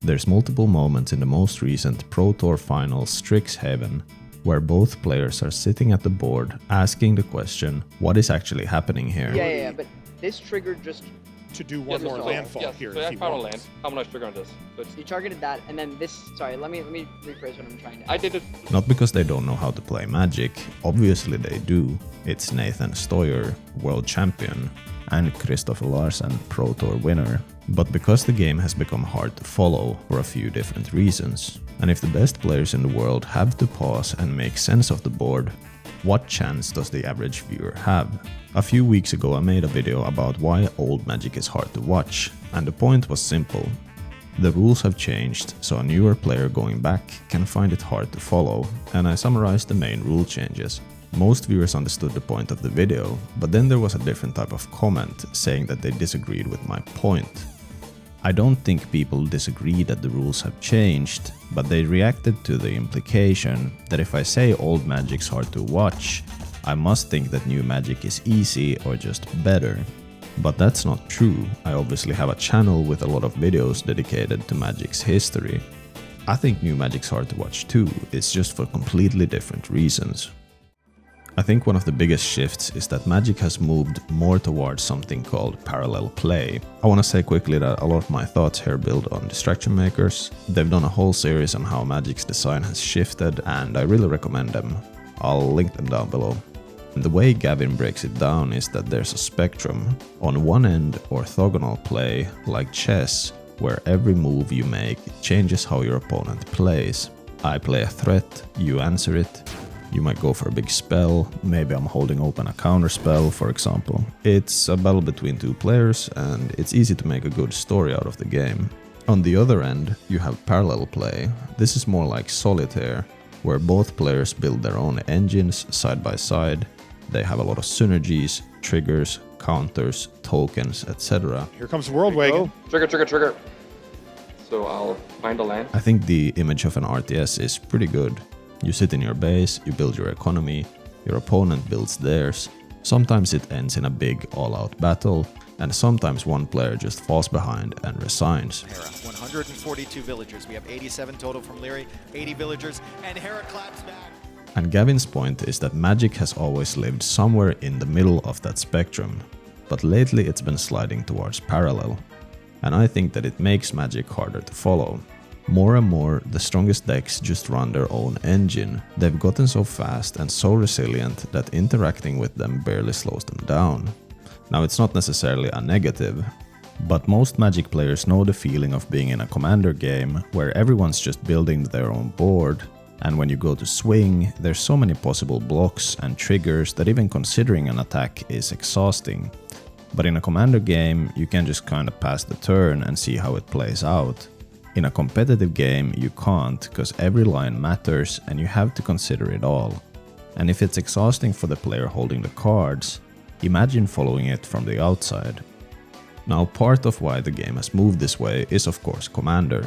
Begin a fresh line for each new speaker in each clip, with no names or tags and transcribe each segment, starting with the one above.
There's multiple moments in the most recent Pro Tour final Strixhaven where both players are sitting at the board asking the question, what is actually happening here?
Yeah, but this triggered just...
To do one more landfall here.
So I found a land. How much trigger on this? So
you targeted that, and then this... Sorry, let me rephrase what I'm trying to...
I did it.
Not because they don't know how to play Magic, obviously they do. It's Nathan Stoyer, world champion, and Christopher Larsen, Pro Tour winner. But because the game has become hard to follow for a few different reasons. And if the best players in the world have to pause and make sense of the board, what chance does the average viewer have? A few weeks ago I made a video about why old Magic is hard to watch, and the point was simple. The rules have changed, so a newer player going back can find it hard to follow, and I summarized the main rule changes. Most viewers understood the point of the video, but then there was a different type of comment saying that they disagreed with my point. I don't think people disagree that the rules have changed, but they reacted to the implication that if I say old Magic's hard to watch, I must think that new Magic is easy or just better. But that's not true. I obviously have a channel with a lot of videos dedicated to Magic's history. I think new Magic's hard to watch too, it's just for completely different reasons. I think one of the biggest shifts is that Magic has moved more towards something called parallel play. I want to say quickly that a lot of my thoughts here build on Distraction Makers. They've done a whole series on how Magic's design has shifted, and I really recommend them. I'll link them down below. And the way Gavin breaks it down is that there's a spectrum. On one end, orthogonal play, like chess, where every move you make changes how your opponent plays. I play a threat, you answer it. You might go for a big spell, maybe I'm holding open a counter spell, for example. It's a battle between two players, and it's easy to make a good story out of the game. On the other end, you have parallel play. This is more like solitaire, where both players build their own engines side by side. They have a lot of synergies, triggers, counters, tokens, etc.
Here comes World Wagon.
Trigger. So I'll find a land.
I think the image of an RTS is pretty good. You sit in your base, you build your economy, your opponent builds theirs. Sometimes it ends in a big all-out battle, and sometimes one player just falls behind and resigns.
Hera, 142 villagers. We have 87 total from Leary, 80 villagers, and Hera claps back.
And Gavin's point is that Magic has always lived somewhere in the middle of that spectrum, but lately it's been sliding towards parallel. And I think that it makes Magic harder to follow. More and more, the strongest decks just run their own engine. They've gotten so fast and so resilient that interacting with them barely slows them down. Now, it's not necessarily a negative, but most Magic players know the feeling of being in a commander game where everyone's just building their own board, and when you go to swing, there's so many possible blocks and triggers that even considering an attack is exhausting. But in a commander game, you can just kinda pass the turn and see how it plays out. In a competitive game, you can't, because every line matters and you have to consider it all. And if it's exhausting for the player holding the cards, imagine following it from the outside. Now, part of why the game has moved this way is of course Commander.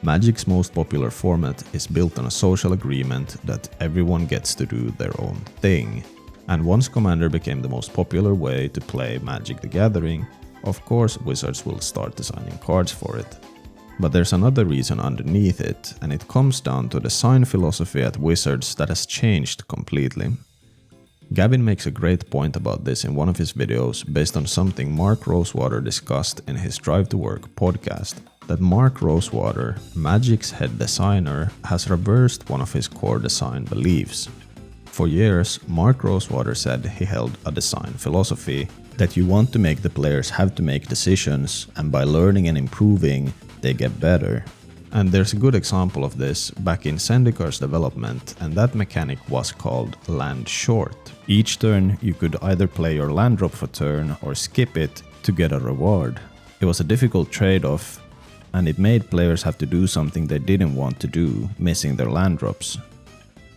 Magic's most popular format is built on a social agreement that everyone gets to do their own thing. And once Commander became the most popular way to play Magic the Gathering, of course Wizards will start designing cards for it. But there's another reason underneath it, and it comes down to the design philosophy at Wizards that has changed completely. Gavin makes a great point about this in one of his videos based on something Mark Rosewater discussed in his Drive to Work podcast. That Mark Rosewater, Magic's head designer, has reversed one of his core design beliefs. For years, Mark Rosewater said he held a design philosophy that you want to make the players have to make decisions, and by learning and improving, they get better. And there's a good example of this back in Zendikar's development, and that mechanic was called land short. Each turn you could either play your land drop for turn or skip it to get a reward. It was a difficult trade-off, and it made players have to do something they didn't want to do, missing their land drops.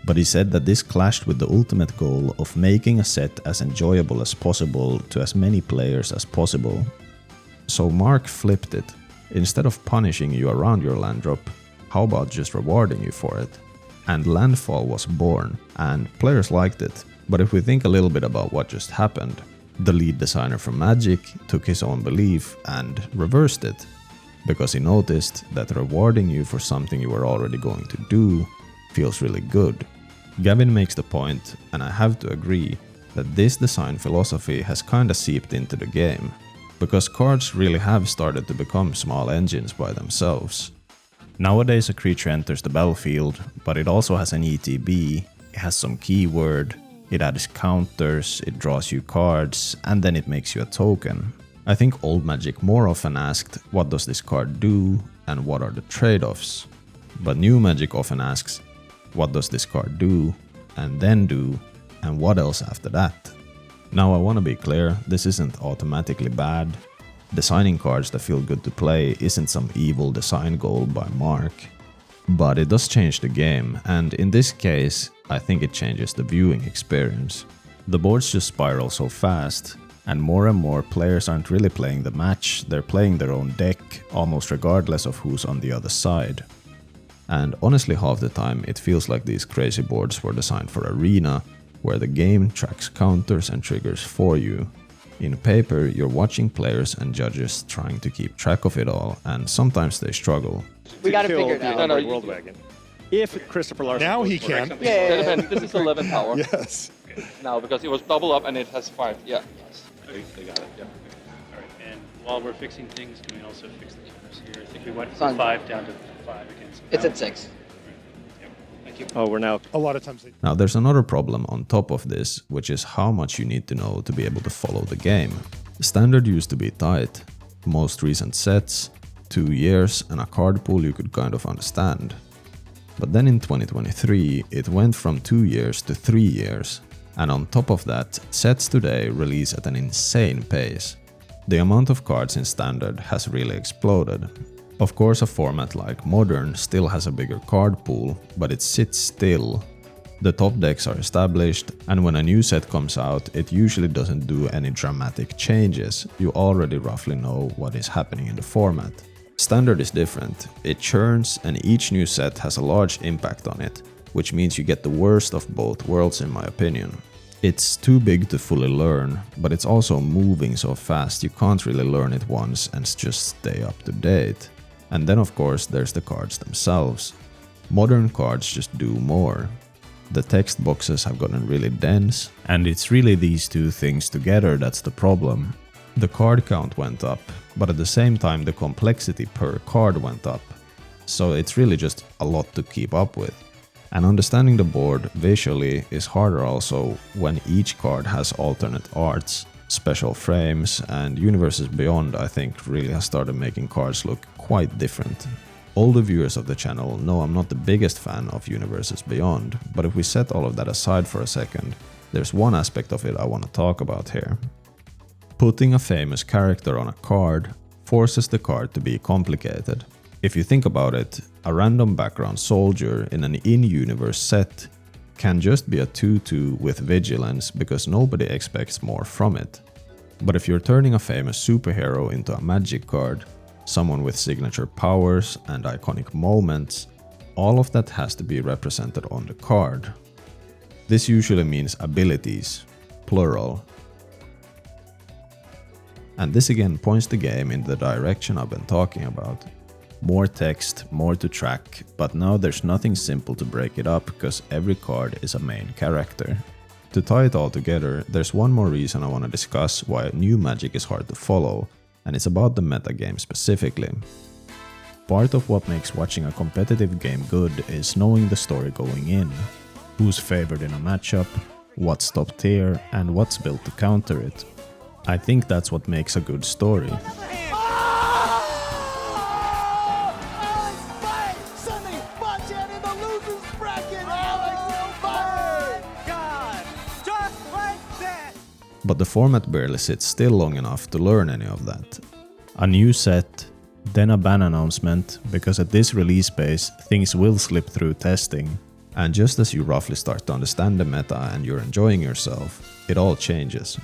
But he said that this clashed with the ultimate goal of making a set as enjoyable as possible to as many players as possible. So Mark flipped it. Instead of punishing you around your land drop, how about just rewarding you for it? And Landfall was born, and players liked it. But if we think a little bit about what just happened, the lead designer from Magic took his own belief and reversed it. because he noticed that rewarding you for something you were already going to do feels really good. Gavin makes the point, and I have to agree, that this design philosophy has kinda seeped into the game, because cards really have started to become small engines by themselves. Nowadays a creature enters the battlefield, but it also has an ETB, it has some keyword, it adds counters, it draws you cards, and then it makes you a token. I think old Magic more often asked, what does this card do, and what are the trade-offs? But new Magic often asks, what does this card do, and what else after that? Now I wanna be clear, this isn't automatically bad. Designing cards that feel good to play isn't some evil design goal by Mark. But it does change the game, and in this case, I think it changes the viewing experience. The boards just spiral so fast, and more players aren't really playing the match, they're playing their own deck, almost regardless of who's on the other side. And honestly, half the time it feels like these crazy boards were designed for Arena, where the game tracks counters and triggers for you. In paper, you're watching players and judges trying to keep track of it all, and sometimes they struggle.
We gotta figure it out.
No,
World Wagon. If Christopher Larson Now goes he for can. it.
Yeah.
This is 11 power
Yes.
now because it was double up and it has 5. Yeah.
They got it, yeah. All right, and while we're fixing things, can we also fix the counters here? I think we went
It's
from
on.
5 down to 5 against.
It's at 6.
Yep. Thank you.
Oh, we're now. A lot of times they.
Now there's another problem on top of this, which is how much you need to know to be able to follow the game. Standard used to be tight. Most recent sets, 2 years, and a card pool you could kind of understand. But then in 2023, it went from 2 years to 3 years. And on top of that, sets today release at an insane pace. The amount of cards in Standard has really exploded. Of course, a format like Modern still has a bigger card pool, but it sits still. The top decks are established, and when a new set comes out, it usually doesn't do any dramatic changes. You already roughly know what is happening in the format. Standard is different. It churns, and each new set has a large impact on it, which means you get the worst of both worlds in my opinion. It's too big to fully learn, but it's also moving so fast you can't really learn it once and just stay up to date. And then of course there's the cards themselves. Modern cards just do more. The text boxes have gotten really dense, and it's really these two things together that's the problem. The card count went up, but at the same time the complexity per card went up. So it's really just a lot to keep up with. And understanding the board visually is harder also when each card has alternate arts, special frames, and Universes Beyond I think really has started making cards look quite different. Older viewers of the channel know I'm not the biggest fan of Universes Beyond, but if we set all of that aside for a second, there's one aspect of it I want to talk about here. Putting a famous character on a card forces the card to be complicated. If you think about it, a random background soldier in an in-universe set can just be a 2/2 with vigilance because nobody expects more from it. But if you're turning a famous superhero into a magic card, someone with signature powers and iconic moments, all of that has to be represented on the card. This usually means abilities, plural. And this again points the game in the direction I've been talking about. More text, more to track, but now there's nothing simple to break it up because every card is a main character. To tie it all together, there's one more reason I want to discuss why new Magic is hard to follow, and it's about the metagame specifically. Part of what makes watching a competitive game good is knowing the story going in. Who's favored in a matchup, what's top tier, and what's built to counter it. I think that's what makes a good story. But the format barely sits still long enough to learn any of that. A new set, then a ban announcement, because at this release pace things will slip through testing. And just as you roughly start to understand the meta and you're enjoying yourself, it all changes.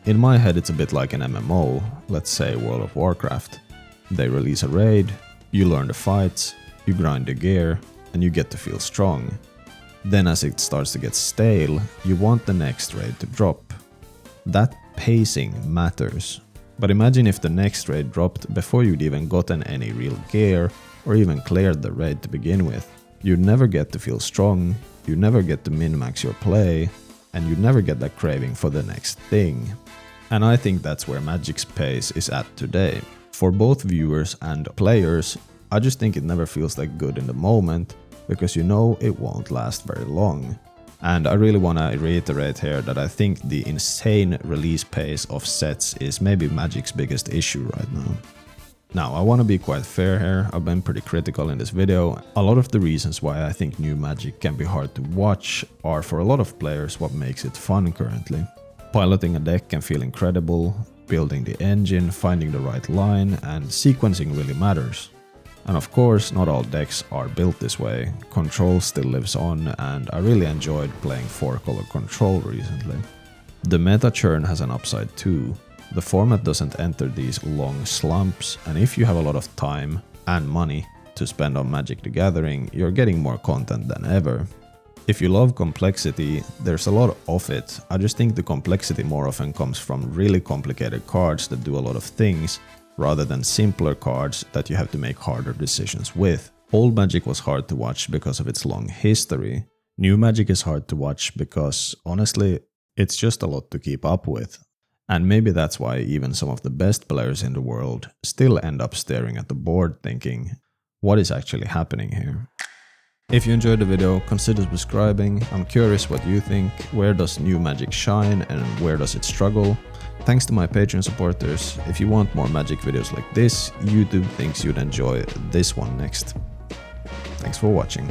In my head it's a bit like an MMO, let's say World of Warcraft. They release a raid, you learn the fights, you grind the gear, and you get to feel strong. Then as it starts to get stale, you want the next raid to drop. That pacing matters. But imagine if the next raid dropped before you'd even gotten any real gear or even cleared the raid to begin with. You'd never get to feel strong, you'd never get to min-max your play, and you'd never get that craving for the next thing. And I think that's where Magic's pace is at today. For both viewers and players, I just think it never feels that good in the moment, because you know it won't last very long. And I really want to reiterate here that I think the insane release pace of sets is maybe Magic's biggest issue right now. Now, I want to be quite fair here, I've been pretty critical in this video. A lot of the reasons why I think new Magic can be hard to watch are for a lot of players what makes it fun currently. Piloting a deck can feel incredible, building the engine, finding the right line, and sequencing really matters. And of course, not all decks are built this way. Control still lives on, and I really enjoyed playing 4-color Control recently. The meta churn has an upside too. The format doesn't enter these long slumps, and if you have a lot of time and money to spend on Magic the Gathering, you're getting more content than ever. If you love complexity, there's a lot of it. I just think the complexity more often comes from really complicated cards that do a lot of things, rather than simpler cards that you have to make harder decisions with. Old Magic was hard to watch because of its long history. New Magic is hard to watch because, honestly, it's just a lot to keep up with. And maybe that's why even some of the best players in the world still end up staring at the board thinking, what is actually happening here? If you enjoyed the video, consider subscribing. I'm curious what you think. Where does new Magic shine and where does it struggle? Thanks to my Patreon supporters. If you want more Magic videos like this, YouTube thinks you'd enjoy this one next. Thanks for watching.